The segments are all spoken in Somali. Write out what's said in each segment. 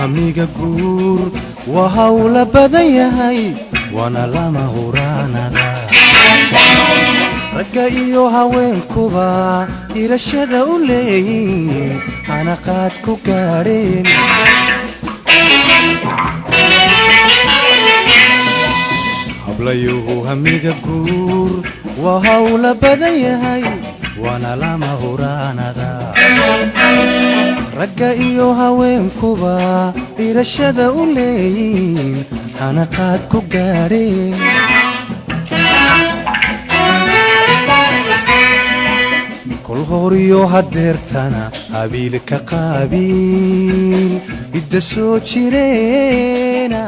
hamiga guur waa hawla badan yahay wana lama huraanada ragga iyo haweenkuba irashada u leeyiin hanaqaad ku gaadheen hablayuhu hamiga guur waa hawla badan yahay wana lama huraanada ragga iyo haweenkuba irashada u leeyiin hanaqaad ku gaadheen kol horiyo hadeertana habiilka qaabiil idda soo jireena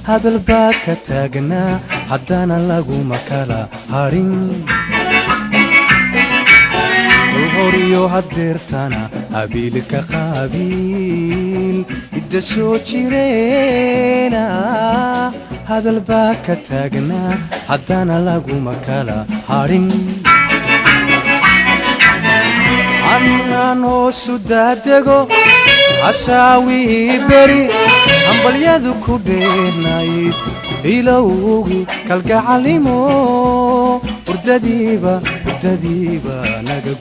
hadal baa ka taagnaa haddana laguma kala harin kol horiyo hadeertana habiilka qaabiil idda soo jireena hadal baa ka taagnaa haddana laguma kala harin annaan hoosu daadego hasaawii beri hambalyadu ku dheernayd ilowgi kalgacalimo hurdadiiba naga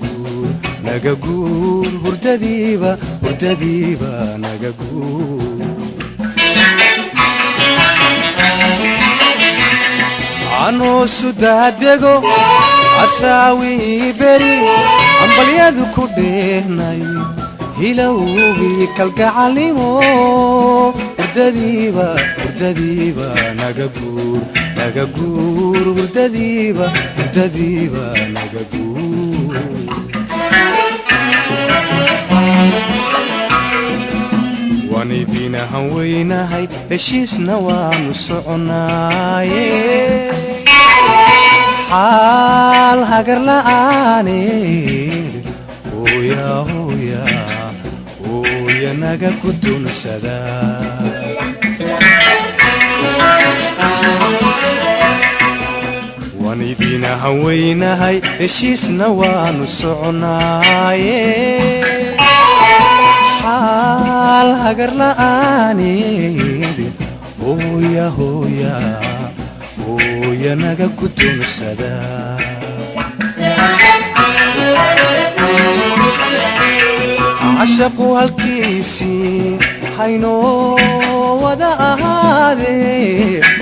guur hurdadiiba naga guur anoosu daadego hasaawii beri hambalyadu ku dheernayd ilowgi kalgacalimo hurdadiiba naga guur hurdadiiba naga guur waan idin hanweynahay heshiisna waanu soconaaye xaal hagar la'aaneed hooya naga guddoonsada waan idin hanweynahay heshiisna waanu soconaaye xaal hagar la'aaneed hooya naga guddoonsada عشقوا هالكيسي haynoo wada ahaade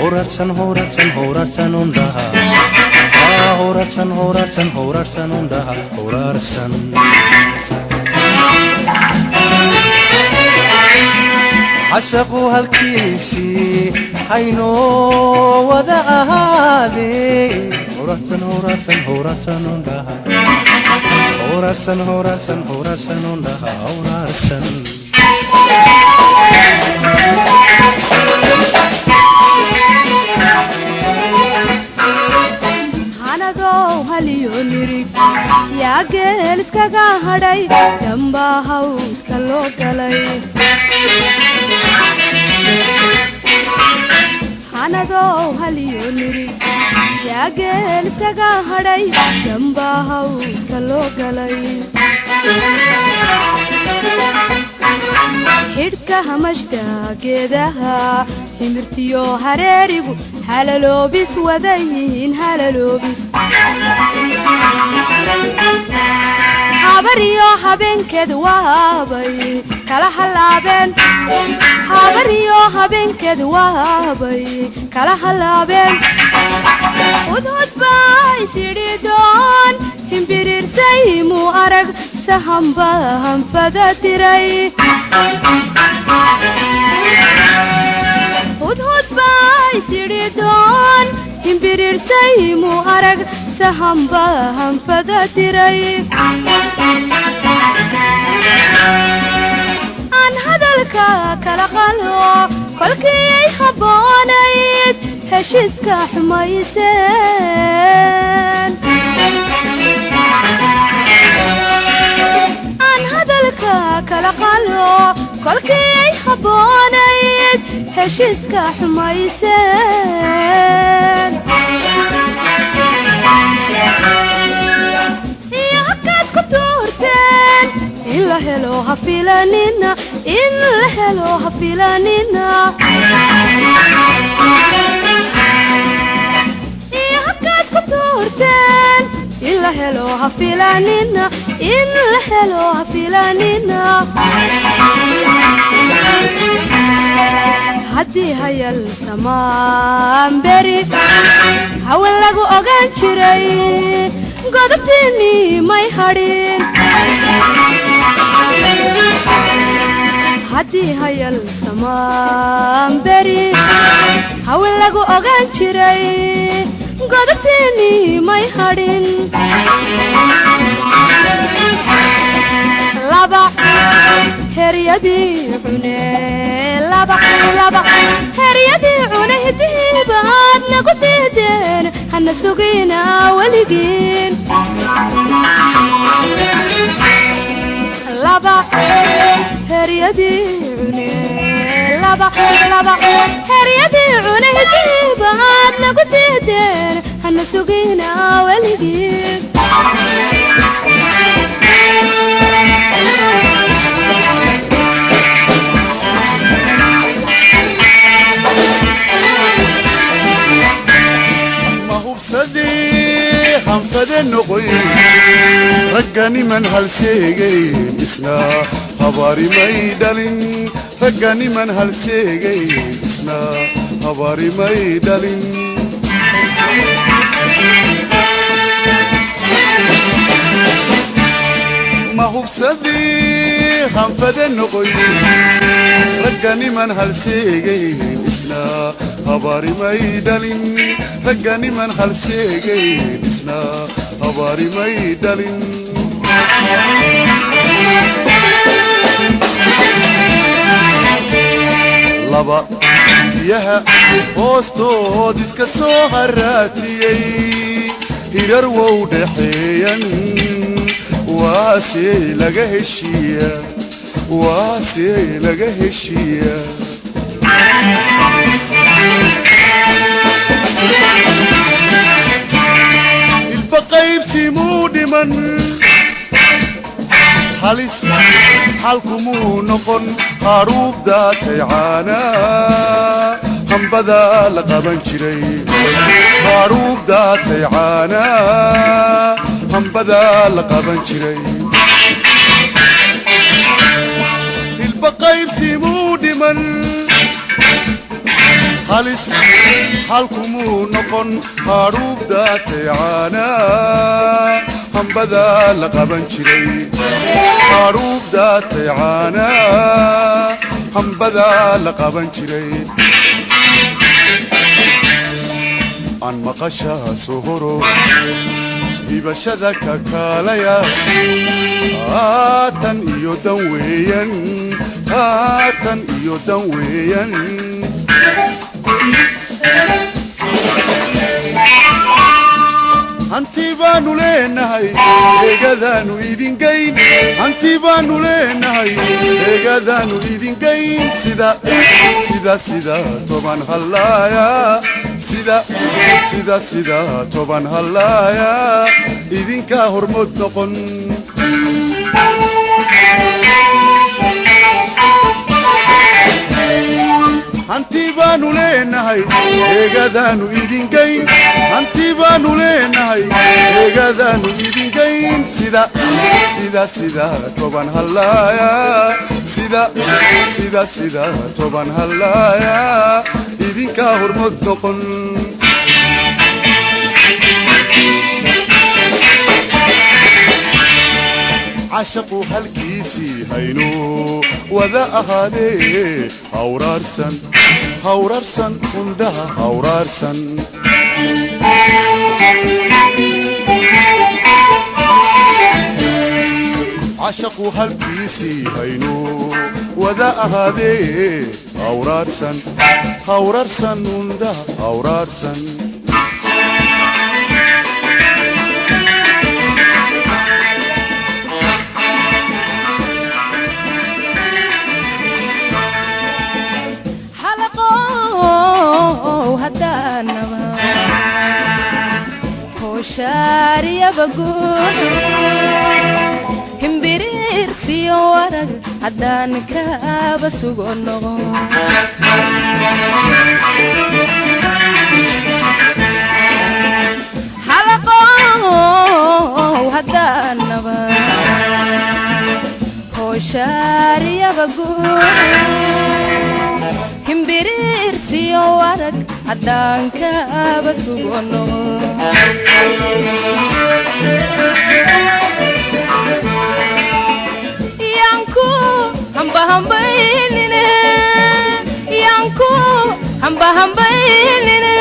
horarsan undaha horarsan undaha horarsan عشقوا هالكيسي haynoo wada ahaade horarsan undaha horarsan undaha horarsan hanadoo haliyo nirig yaa geel iskaga hadhay dambaa hawdka loo galay hanadoo haliyo nirig yaa geel iskaga hadhay dambaa hawdka loo galay xidhka hamashta geedaha himirtiyo hareerigu halaloobis wadayihiin halaloobis habariyo habeenkeed waabay kala halaabeen habariyo habeenkeed waabay kala halaabeen udhud bay sidhidoon himbiriirsay muu arag sahamba hanfada tiray udhud bay sidhidoon himbiriirsay muu arag sahamba hanfada tiray aan hadalka kala qalo kolkii habboonayd heshiiska xumayseen aan hadalka kala qalo kolkii habboonayd heshiiska xumayseen iyo habkaad ku tuurteen in la helo ha filanina in la helo ha filanina iyo halkaad ku tuurteen in la helo ha filanina in la helo ha filanina haddii hayal samaan beri hawan lagu ogaan jiray godobtiinii may hadhin haddii hayal samaan beri hawan lagu ogaan jiray godobtiinii may hadhin laba heryadii cune laba heryadii cune hidiibaad nagu diideen hana sugina weligiin laba heryadii cune laba heryadii cune hidiibaad nagu diideen hana sugina weligiin hanfade noqoy raggani man halseegay isna habaari may dhalin raggani man halseegay isna habaari may dhalin ma hubsadii hanfade noqoy raggani man halseegay isna habaari may dhalin raggani man halseegay isna habaari may dhalin laba yaha hoostood iska soo haraatiyey hirar wow dhexeeyan waasee laga heshiiya waasee laga heshiiya ilbaqaybsi muu dhiman halis xalkumuu noqon haruub daatay caanaa hambadaa la qaban jiray haruub daatay caanaa hambadaa la qaban jiray ilbaqaybsi muu dhiman halis xalkumuu noqon haruub daatay caanaa hambadaa la qaban jiray haruub daatay caanaa hambadaa la qaban jiray aan maqashaa soo horo hibashada ka kaalaya haatan iyo dan weeyan haatan iyo dan weeyan hanti baanu leenahay eegadaanu idingayn hanti baanu leenahay eegadaanu idingayn sida toban hallaaya sida toban hallaaya idinkaa hormood noqon hanti baanu leenahay eegadaanu idingayn hanti baanu leenahay eegadaanu idingayn sida toban hallaaya sida toban hallaaya idinkaa hormood noqon cashaqu halkiisii hayno wada ahaadee hawraarsan kundhaha hawraarsan cashaqu halkiisii hayno wada ahaadee hawraarsan kundhaha hawraarsan شاري بقول هم برير سيو ورق haddaan kaaba sugo noqo halaqow haddaan nabad hooshaariyaba guud himbiriirsiyo warag haddaan kaaba sugo noqo yanku hambahambaynine yanku hambahambaynine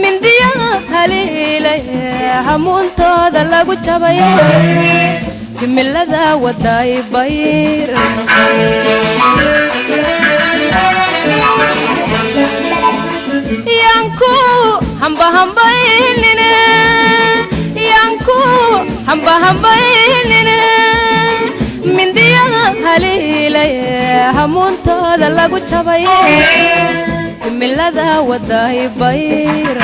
mindiya haliilaya hamuuntooda lagu jabaye himilada waday bayr yanku hambahambaynine yanku hambahambaynine mindiya haliilaya hamuuntooda lagu jabaye himilada waday bayr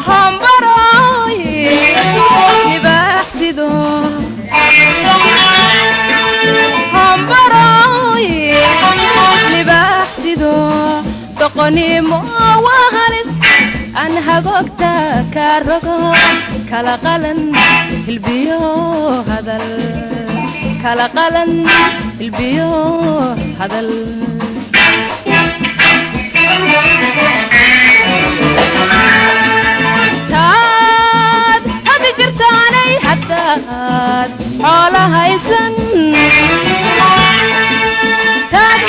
hambaroy libaaxsido hambaroy libaaxsido doqonimo waa halis aan hagogta ka rogo kala qalan hilbiyo hadal kala qalan hilbiyo hadal taad hadi jirtaanay haddaad xoola haysan taad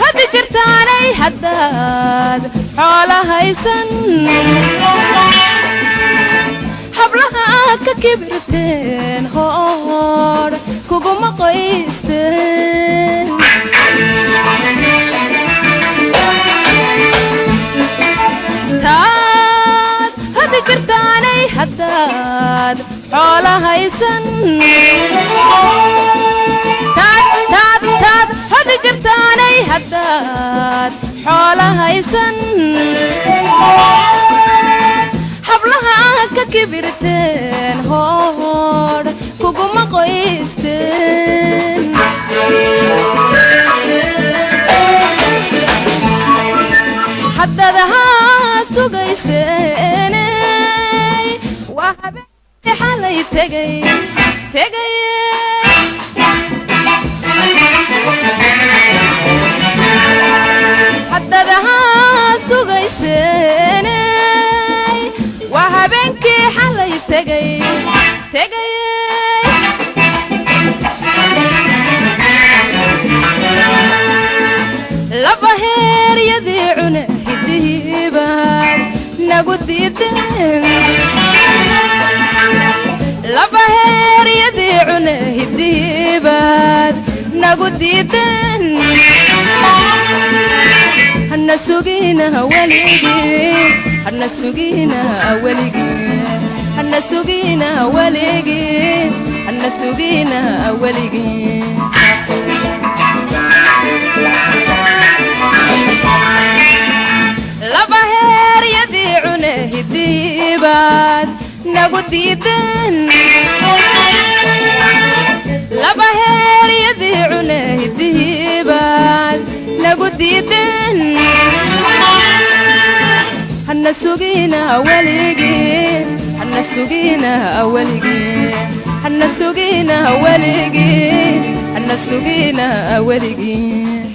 hadi jirtaanay haddaad xoola haysan hablaha ka kibirteen hoor kuguma qoysteen taad hadi jirtaanay haddaad xoola haysan taad hadi jirtaanay haddaad xoola haysan hablaha ka kibirteen hoor kuguma qoysteen haddadaha sugayseney waa habeenkii xalay tegay haddadaha sugayseney waa habeenkii xalay tegay laba heeryadii cune hidihiibaan nagu diideen laba heeryadii cune hidihiibaan nagu diideen hana sugina weligii hana sugina weligii hana sugina weligii hana sugina weligii laba heeryadii cune hidiibaan nagu diideen laba heeryadii cune hidiibaan nagu diideen hana sugina weligii hana sugina weligii hana sugina weligii hana sugina weligii